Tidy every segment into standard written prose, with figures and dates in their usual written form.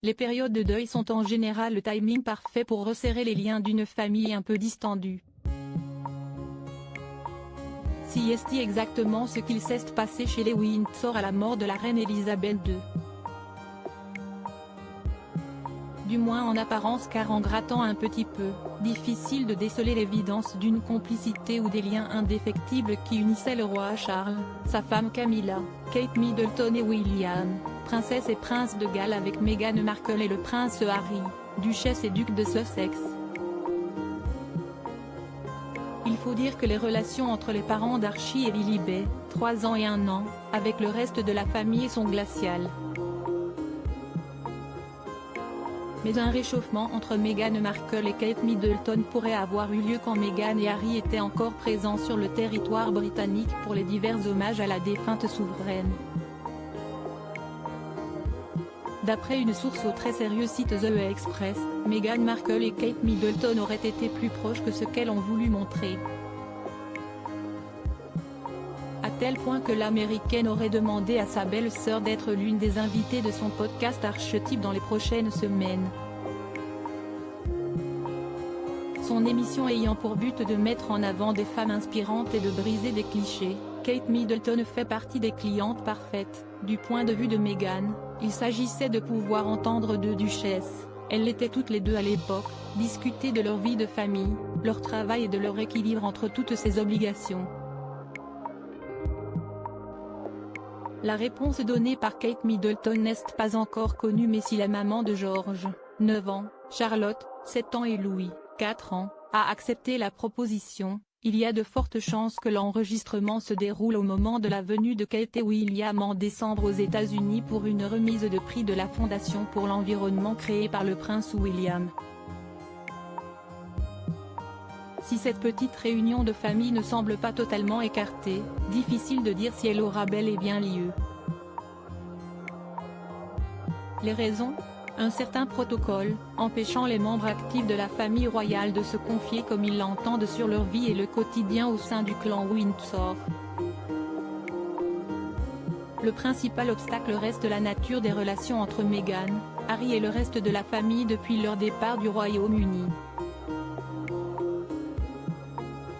Les périodes de deuil sont en général le timing parfait pour resserrer les liens d'une famille un peu distendue. Si est exactement ce qu'il s'est passé chez les Windsor à la mort de la reine Elisabeth II. Du moins en apparence, car en grattant un petit peu, difficile de déceler l'évidence d'une complicité ou des liens indéfectibles qui unissaient le roi Charles, sa femme Camilla, Kate Middleton et William, princesse et prince de Galles avec Meghan Markle et le prince Harry, duchesse et duc de Sussex. Il faut dire que les relations entre les parents d'Archie et Lilibet, 3 ans et 1 an, avec le reste de la famille sont glaciales. Mais un réchauffement entre Meghan Markle et Kate Middleton pourrait avoir eu lieu quand Meghan et Harry étaient encore présents sur le territoire britannique pour les divers hommages à la défunte souveraine. D'après une source au très sérieux site The Express, Meghan Markle et Kate Middleton auraient été plus proches que ce qu'elles ont voulu montrer. À tel point que l'américaine aurait demandé à sa belle-sœur d'être l'une des invitées de son podcast Archetype dans les prochaines semaines. Son émission ayant pour but de mettre en avant des femmes inspirantes et de briser des clichés, Kate Middleton fait partie des clientes parfaites. Du point de vue de Meghan, il s'agissait de pouvoir entendre deux duchesses, elles l'étaient toutes les deux à l'époque, discuter de leur vie de famille, leur travail et de leur équilibre entre toutes ces obligations. La réponse donnée par Kate Middleton n'est pas encore connue, mais si la maman de George, 9 ans, Charlotte, 7 ans et Louis, 4 ans, a accepté la proposition, il y a de fortes chances que l'enregistrement se déroule au moment de la venue de Kate et William en décembre aux États-Unis pour une remise de prix de la Fondation pour l'environnement créée par le prince William. Si cette petite réunion de famille ne semble pas totalement écartée, difficile de dire si elle aura bel et bien lieu. Les raisons ? Un certain protocole, empêchant les membres actifs de la famille royale de se confier comme ils l'entendent sur leur vie et le quotidien au sein du clan Windsor. Le principal obstacle reste la nature des relations entre Meghan, Harry et le reste de la famille depuis leur départ du Royaume-Uni.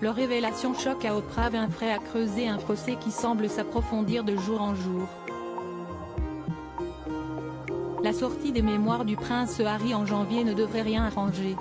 Leur révélation choque à Oprah Winfrey a creusé un fossé qui semble s'approfondir de jour en jour. La sortie des mémoires du prince Harry en janvier ne devrait rien arranger.